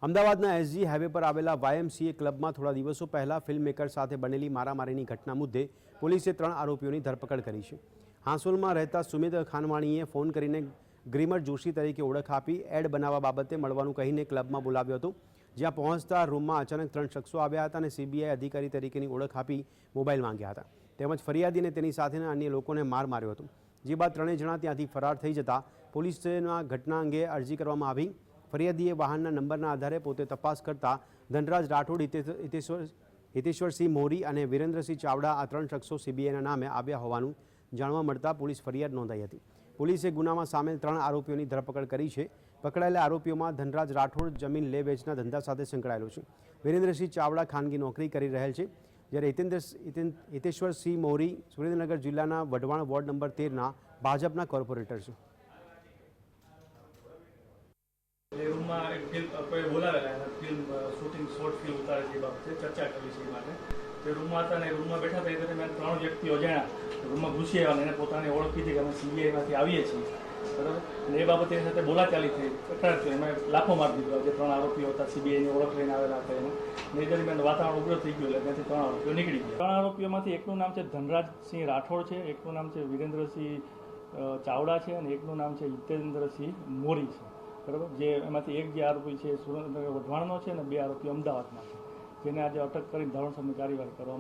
અમદાવાદના SG highway પર આવેલા YMCA ક્લબમાં થોડા દિવસો પહેલા ફિલ્મમેકર સાથે બનેલી મારામારીની ઘટના મુદ્દે પોલીસે 3 આરોપીઓની ધરપકડ કરી છે। હાંસોલમાં રહેતા સુમિત ખાનવાણીએ ફોન કરીને ગ્રીમર જોશી તરીકે ઓળખ આપી એડ બનાવવા બાબતે મળવાનું કહીને ક્લબમાં બોલાવ્યો હતો। જ્યાં પહોંચતા રૂમમાં અચાનક 3 શખ્સો આવ્યા હતા અને સીબીઆઈ અધિકારી તરીકેની ઓળખ આપી મોબાઈલ માંગ્યા હતા। તેમજ ફરિયાદીને તેની સાથેના અન્ય લોકોને માર માર્યો હતો। જે બાદ 3 જણા ત્યાંથી ફરાર થઈ જતા પોલીસના ઘટના અંગે અરજી કરવામાં આવી। ફરિયાદીએ વાહનના નંબરના આધારે પોતે તપાસ કરતા ધનરાજ રાઠોડ, હિતેશ્વરસિંહ મોરી અને વિરેન્દ્રસિંહ ચાવડા આ 3 શખ્સો સીબીઆઈના નામે આવ્યા હોવાનું જાણવા મળતા પોલીસ ફરિયાદ નોંધાઈ હતી। પોલીસે ગુનામાં સામેલ 3 આરોપીઓની ધરપકડ કરી છે। પકડાયેલા આરોપીઓમાં ધનરાજ રાઠોડ જમીન લે વેચના ધંધા સાથે સંકળાયેલો છે। વિરેન્દ્રસિંહ ચાવડા ખાનગી નોકરી કરી રહેલ છે, જ્યારે હિતેશ્વરસિંહ મોરી સુરેન્દ્રનગર જિલ્લાના વઢવાણ વોર્ડ નંબર 13ના ભાજપના કોર્પોરેટર છે। रूमમાં એક ફિલ્મ કોઈ બોલાવેલા ફિલ્મ શૂટિંગ શોર્ટ ફિલ્મ ઉતારે છે બાબતે ચર્ચા કરી છે। માટે તે રૂમમાં હતા અને રૂમમાં બેઠા હતા એટલે મેં 3 વ્યક્તિઓ અજાણ્યા રૂમમાં ઘૂસી આવ્યા અને એને પોતાની ઓળખ કીધી કે અમે સીબીઆઈમાંથી આવીએ છીએ, બરાબર। અને એ બાબતે એની સાથે બોલાચાલી થઈ, તકરાર થઈ, એમાં લાફો મારી દીધો। જે 3 આરોપીઓ હતા સીબીઆઈની ઓળખ લઈને આવેલા હતા એને નહીં દરમિયાન વાતાવરણ ઉગ્ર થઈ ગયું એટલે ત્યાંથી 3 આરોપીઓ નીકળી ગયા। 3 આરોપીઓમાંથી એકનું નામ છે ધનરાજસિંહ રાઠોડ છે, એકનું નામ છે વિરેન્દ્રસિંહ ચાવડા છે અને એકનું નામ છે હિતેન્દ્રસિંહ મોરી છે, બરાબર। જે એમાંથી એક જે આરોપી છે સુરેન્દ્રનગર વઢવાણનો છે અને 2 આરોપી અમદાવાદના છે, જેને આજે અટક કરી ધોરણસરની કાર્યવાહી કરવામાં